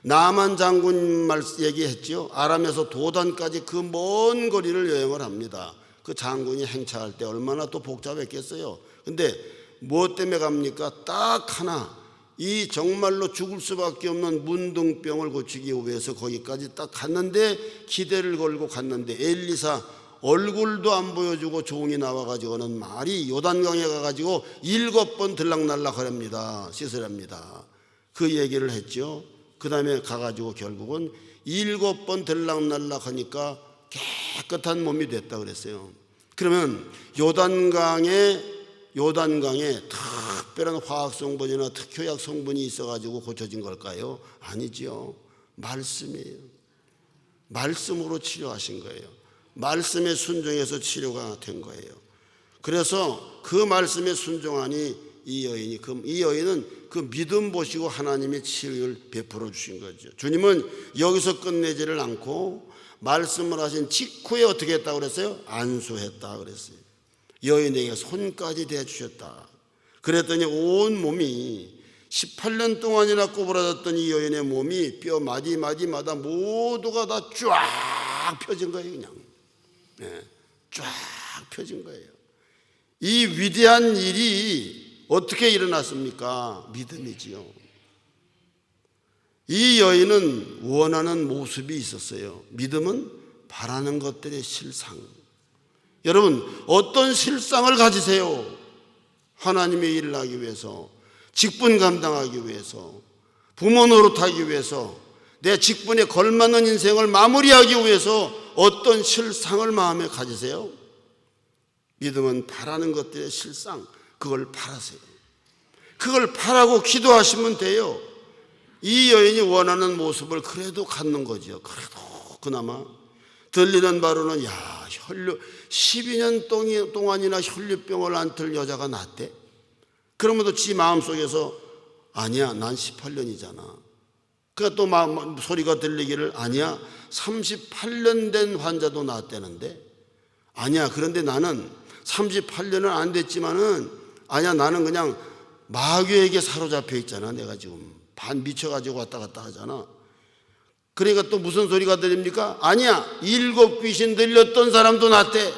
나만 장군 말 얘기했죠. 아람에서 도단까지 그 먼 거리를 여행을 합니다. 그 장군이 행차할 때 얼마나 또 복잡했겠어요. 근데 무엇 때문에 갑니까? 딱 하나, 이 정말로 죽을 수밖에 없는 문둥병을 고치기 위해서 거기까지 딱 갔는데, 기대를 걸고 갔는데 엘리사 얼굴도 안 보여주고 종이 나와가지고는 말이 요단강에 가가지고 7번 들락날락 하랍니다. 씻으랍니다. 그 얘기를 했죠. 그 다음에 가가지고 결국은 7번 들락날락 하니까 깨끗한 몸이 됐다 그랬어요. 그러면 요단강에 특별한 화학 성분이나 특효약 성분이 있어가지고 고쳐진 걸까요? 아니지요. 말씀이에요. 말씀으로 치료하신 거예요. 말씀에 순종해서 치료가 된 거예요. 그래서 그 말씀에 순종하니 이 여인은 그 믿음 보시고 하나님의 치유를 베풀어 주신 거죠. 주님은 여기서 끝내지를 않고 말씀을 하신 직후에 어떻게 했다고 그랬어요? 안수했다 그랬어요. 여인에게 손까지 대주셨다. 그랬더니 온 몸이 18년 동안이나 꼬부라졌던 이 여인의 몸이 뼈 마디마디마다 모두가 다 쫙 펴진 거예요. 그냥 쫙 펴진 거예요. 이 위대한 일이 어떻게 일어났습니까? 믿음이지요. 이 여인은 원하는 모습이 있었어요. 믿음은 바라는 것들의 실상. 여러분, 어떤 실상을 가지세요? 하나님의 일을 하기 위해서, 직분 감당하기 위해서, 부모 노릇하기 위해서, 내 직분에 걸맞는 인생을 마무리하기 위해서 어떤 실상을 마음에 가지세요? 믿음은 바라는 것들의 실상, 그걸 바라세요. 그걸 바라고 기도하시면 돼요. 이 여인이 원하는 모습을 그래도 갖는 거죠. 그래도 그나마 들리는 바로는 12년 동안이나 혈류병을 앓을 여자가 낫대? 그러면도 지 마음속에서 아니야, 난 18년이잖아. 그러니까 또 소리가 들리기를 아니야, 38년 된 환자도 낫대는데, 아니야, 그런데 나는 38년은 안 됐지만은 아니야, 나는 그냥 마귀에게 사로잡혀 있잖아. 내가 지금 반 미쳐가지고 왔다 갔다 하잖아. 그러니까 또 무슨 소리가 들립니까? 아니야, 7 귀신 들렸던 사람도 낫대.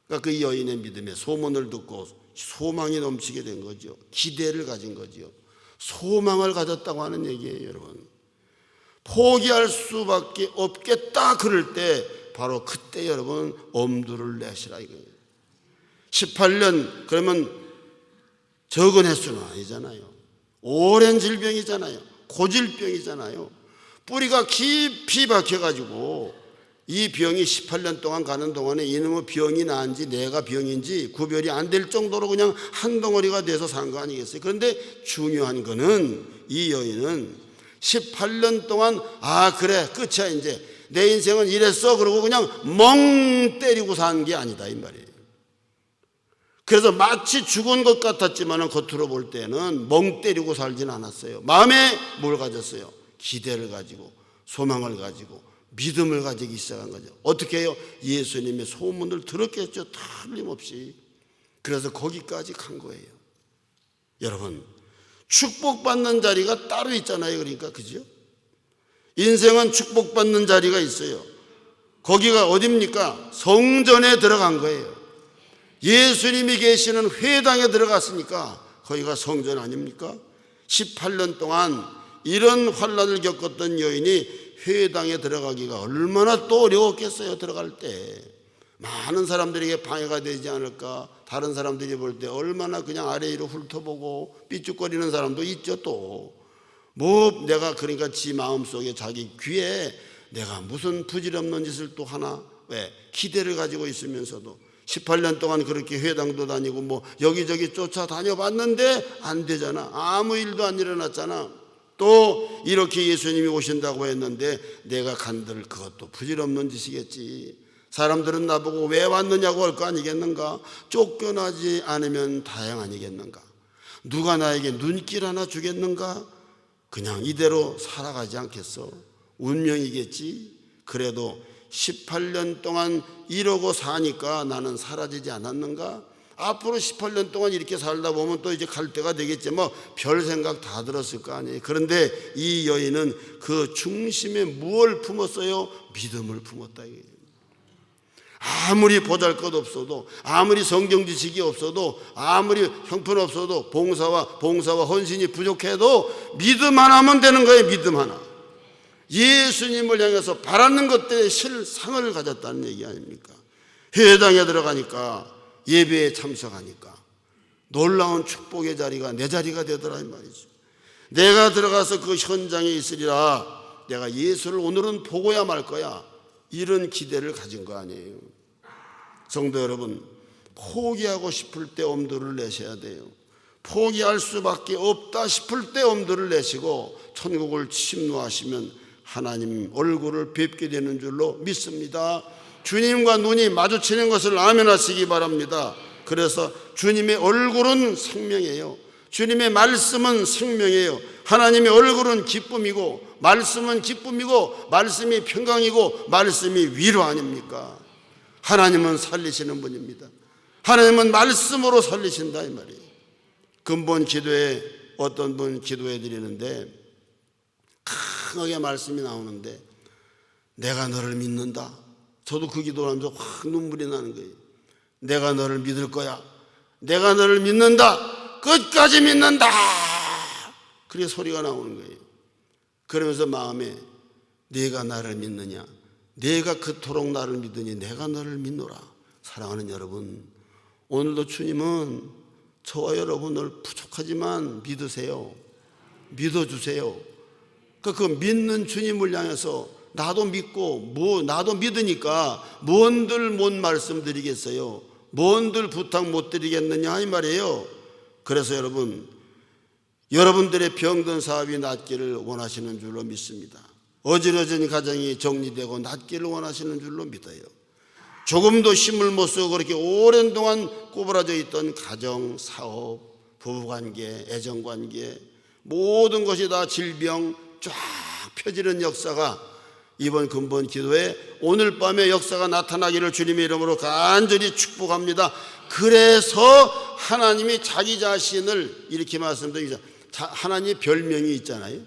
그러니까 그 여인의 믿음에 소문을 듣고 소망이 넘치게 된 거죠. 기대를 가진 거죠. 소망을 가졌다고 하는 얘기예요, 여러분. 포기할 수밖에 없겠다 그럴 때 바로 그때 여러분 엄두를 내시라 이거예요. 18년 그러면 적은 횟수는 아니잖아요. 오랜 질병이잖아요. 고질병이잖아요. 뿌리가 깊이 박혀가지고 이 병이 18년 동안 가는 동안에 이놈의 병이 나은지 내가 병인지 구별이 안 될 정도로 그냥 한 덩어리가 돼서 산 거 아니겠어요? 그런데 중요한 거는 이 여인은 18년 동안 그래 끝이야 이제 내 인생은 이랬어 그러고 그냥 멍 때리고 산 게 아니다 이 말이에요. 그래서 마치 죽은 것 같았지만 겉으로 볼 때는 멍 때리고 살진 않았어요. 마음에 뭘 가졌어요? 기대를 가지고 소망을 가지고 믿음을 가지기 시작한 거죠. 어떻게 해요? 예수님의 소문을 들었겠죠. 틀림없이. 그래서 거기까지 간 거예요. 여러분, 축복받는 자리가 따로 있잖아요. 그러니까 그죠? 인생은 축복받는 자리가 있어요. 거기가 어딥니까? 성전에 들어간 거예요. 예수님이 계시는 회당에 들어갔으니까 거기가 성전 아닙니까? 18년 동안 이런 환난을 겪었던 여인이 회당에 들어가기가 얼마나 또 어려웠겠어요. 들어갈 때 많은 사람들에게 방해가 되지 않을까. 다른 사람들이 볼 때 얼마나 그냥 아래 위로 훑어보고 삐죽거리는 사람도 있죠. 또 내가 그러니까 지 마음속에 자기 귀에 내가 무슨 부질없는 짓을 또 하나 왜 기대를 가지고 있으면서도 18년 동안 그렇게 회당도 다니고 여기저기 쫓아다녀봤는데 안 되잖아. 아무 일도 안 일어났잖아. 또 이렇게 예수님이 오신다고 했는데 내가 간들 그것도 부질없는 짓이겠지. 사람들은 나보고 왜 왔느냐고 할 거 아니겠는가? 쫓겨나지 않으면 다행 아니겠는가? 누가 나에게 눈길 하나 주겠는가? 그냥 이대로 살아가지 않겠어? 운명이겠지. 그래도 18년 동안 이러고 사니까 나는 사라지지 않았는가? 앞으로 18년 동안 이렇게 살다 보면 또 이제 갈 때가 되겠지. 별 생각 다 들었을 거 아니에요. 그런데 이 여인은 그 중심에 무엇을 품었어요? 믿음을 품었다. 아무리 보잘것 없어도, 아무리 성경 지식이 없어도, 아무리 형편없어도, 봉사와 헌신이 부족해도 믿음 하나면 되는 거예요. 믿음 하나. 예수님을 향해서 바라는 것들의 실상을 가졌다는 얘기 아닙니까? 회당에 들어가니까, 예배에 참석하니까 놀라운 축복의 자리가 내 자리가 되더라 이 말이죠. 내가 들어가서 그 현장에 있으리라. 내가 예수를 오늘은 보고야 말 거야. 이런 기대를 가진 거 아니에요. 성도 여러분, 포기하고 싶을 때 엄두를 내셔야 돼요. 포기할 수밖에 없다 싶을 때 엄두를 내시고 천국을 침노하시면 하나님 얼굴을 뵙게 되는 줄로 믿습니다. 주님과 눈이 마주치는 것을 아멘하시기 바랍니다. 그래서 주님의 얼굴은 생명이에요. 주님의 말씀은 생명이에요. 하나님의 얼굴은 기쁨이고, 말씀은 기쁨이고, 말씀이 평강이고, 말씀이 위로 아닙니까? 하나님은 살리시는 분입니다. 하나님은 말씀으로 살리신다 이 말이에요. 근본 기도에 어떤 분 기도해 드리는데 강하게 말씀이 나오는데 내가 너를 믿는다. 저도 그 기도를 하면서 확 눈물이 나는 거예요. 내가 너를 믿을 거야. 내가 너를 믿는다. 끝까지 믿는다. 그게 소리가 나오는 거예요. 그러면서 마음에 네가 나를 믿느냐? 네가 그토록 나를 믿으니 내가 너를 믿노라. 사랑하는 여러분, 오늘도 주님은 저와 여러분을 부족하지만 믿으세요. 믿어주세요. 그 믿는 주님을 향해서 나도 믿고 나도 믿으니까 뭔들 못 말씀드리겠어요. 뭔들 부탁 못 드리겠느냐 이 말이에요. 그래서 여러분들의 병든 사업이 낫기를 원하시는 줄로 믿습니다. 어지러진 가정이 정리되고 낫기를 원하시는 줄로 믿어요. 조금도 힘을 못 쓰고 그렇게 오랜 동안 꼬부라져 있던 가정, 사업, 부부관계, 애정관계 모든 것이 다 질병 쫙 펴지는 역사가 이번 근본 기도에 오늘 밤에 역사가 나타나기를 주님의 이름으로 간절히 축복합니다. 그래서 하나님이 자기 자신을 이렇게 말씀드리죠. 하나님의 별명이 있잖아요.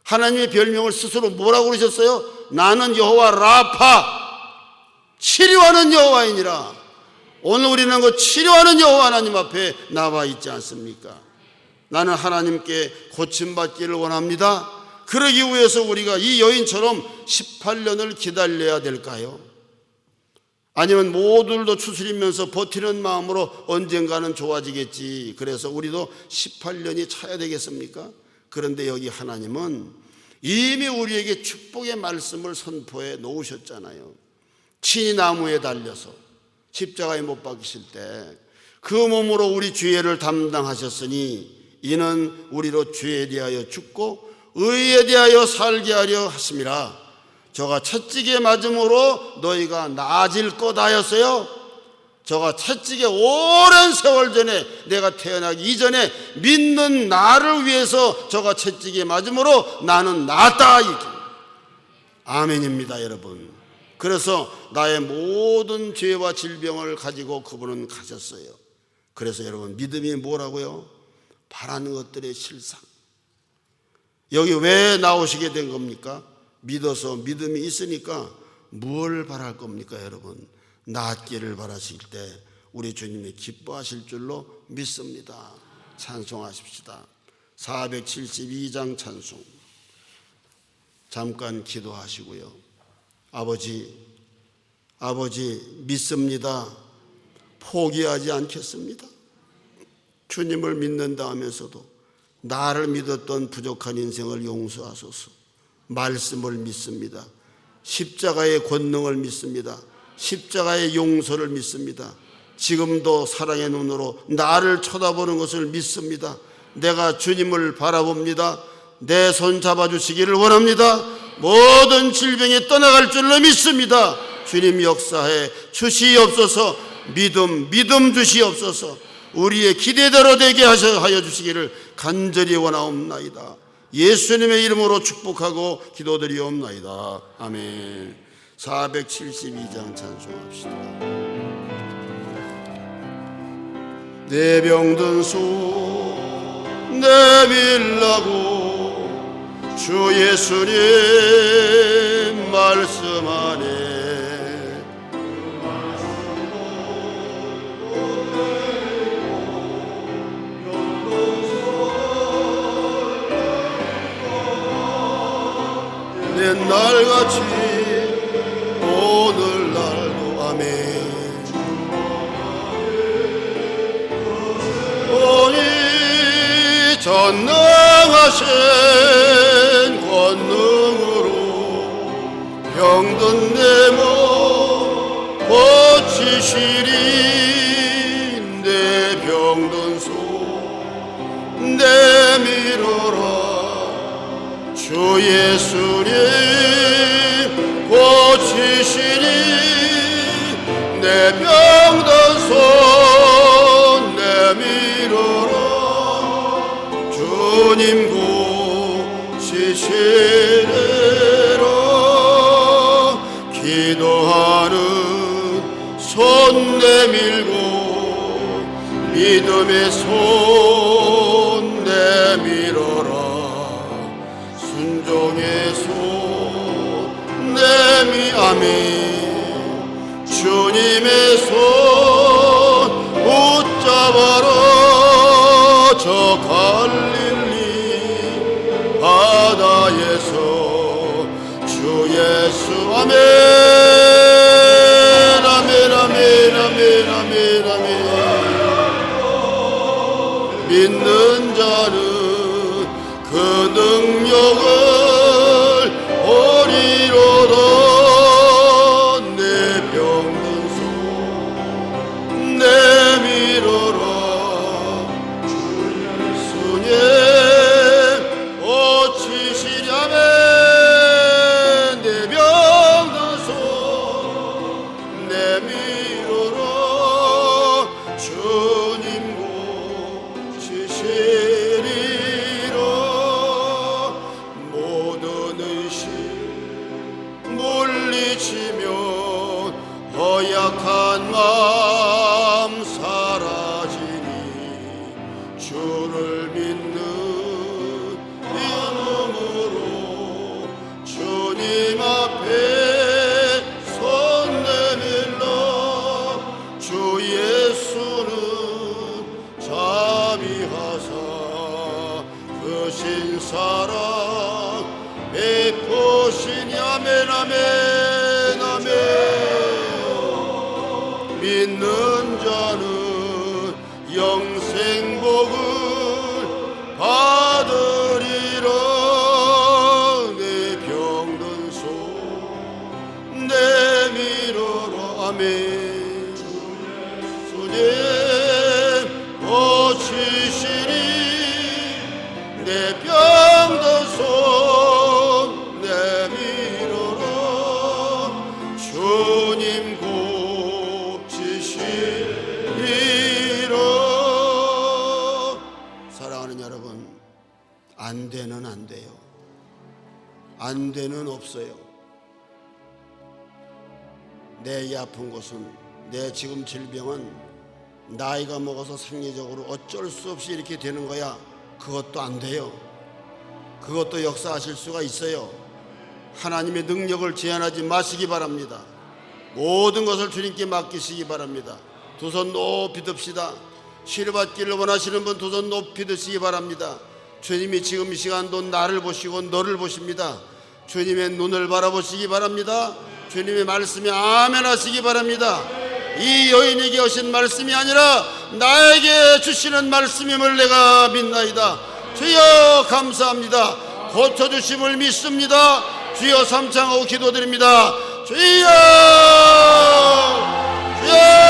하나님의 별명을 스스로 뭐라고 그러셨어요? 나는 여호와 라파, 치료하는 여호와이니라. 오늘 우리는 그 치료하는 여호와 하나님 앞에 나와 있지 않습니까? 나는 하나님께 고침받기를 원합니다. 그러기 위해서 우리가 이 여인처럼 18년을 기다려야 될까요? 아니면 모두들도 추스리면서 버티는 마음으로 언젠가는 좋아지겠지, 그래서 우리도 18년이 차야 되겠습니까? 그런데 여기 하나님은 이미 우리에게 축복의 말씀을 선포해 놓으셨잖아요. 친히 나무에 달려서 십자가에 못 박히실 때 그 몸으로 우리 죄를 담당하셨으니 이는 우리로 죄에 대하여 죽고 의에 대하여 살게 하려 하심이라. 저가 채찍에 맞음으로 너희가 나아질 거다 하였어요. 저가 채찍에 오랜 세월 전에, 내가 태어나기 이전에 믿는 나를 위해서 저가 채찍에 맞음으로 나는 낫다. 아멘입니다 여러분. 그래서 나의 모든 죄와 질병을 가지고 그분은 가셨어요. 그래서 여러분, 믿음이 뭐라고요? 바라는 것들의 실상. 여기 왜 나오시게 된 겁니까? 믿어서, 믿음이 있으니까 무엇을 바랄 겁니까 여러분? 낫기를 바라실 때 우리 주님이 기뻐하실 줄로 믿습니다. 찬송하십시다. 472장 찬송 잠깐 기도하시고요. 아버지 믿습니다. 포기하지 않겠습니다. 주님을 믿는다 하면서도 나를 믿었던 부족한 인생을 용서하소서. 말씀을 믿습니다. 십자가의 권능을 믿습니다. 십자가의 용서를 믿습니다. 지금도 사랑의 눈으로 나를 쳐다보는 것을 믿습니다. 내가 주님을 바라봅니다. 내 손 잡아주시기를 원합니다. 모든 질병이 떠나갈 줄로 믿습니다. 주님 역사해 주시옵소서. 믿음 주시옵소서. 우리의 기대대로 되게 하여 주시기를 간절히 원하옵나이다. 예수님의 이름으로 축복하고 기도드리옵나이다. 아멘. 472장 찬송합시다. 내 병든 손 내밀라고 주 예수님 말씀하네. 옛날같이 오늘날도 아멘. 오니 전능하신 권능으로 병든 내 몸 고치시리. 내 병든 손 내밀어라. 주 예수님 고치시니. 내 병든 손 내밀어라. 주님 고치시리라. 기도하는 손 내밀고 믿음의 손 내밀어라. 순종의 손 아멘. 주님의 손 붙잡아라. 저 갈릴리 바다에서 주 예수 아멘. 아멘 아멘 아멘 아멘 아멘. 믿는 자는 그 능력을 오리로다. 내 병든 손 내밀어라. 주님 고치시려면 내 병든 손 내밀어라. 주님 고치시리라. 모든 의심 물리치면 허약한 마음 사라지니. 주를 믿는 믿음으로 주님 앞에 손 내밀러. 주 예수는 자비하사 그 신사랑 베푸시니. 아멘 아멘 아멘. 믿는 자는 영생복을 받으리라. 내 병든 손 내밀어라. 아멘. 주님 고치시니. 내 병든 손 내밀어라. 주님 고치시리라. 사랑하는 여러분, 안 되는 안 돼요. 안 되는 없어요. 내 이 아픈 곳은, 내 지금 질병은 나이가 먹어서 상례적으로 어쩔 수 없이 이렇게 되는 거야. 그것도 안 돼요. 그것도 역사하실 수가 있어요. 하나님의 능력을 제한하지 마시기 바랍니다. 모든 것을 주님께 맡기시기 바랍니다. 두 손 높이 듭시다. 치료받기를 원하시는 분 두 손 높이 드시기 바랍니다. 주님이 지금 이 시간도 나를 보시고 너를 보십니다. 주님의 눈을 바라보시기 바랍니다. 주님의 말씀에 아멘 하시기 바랍니다. 이 여인에게 오신 말씀이 아니라 나에게 주시는 말씀임을 내가 믿나이다. 주여 감사합니다. 고쳐주심을 믿습니다. 주여 삼창하고 기도드립니다. 주여 주여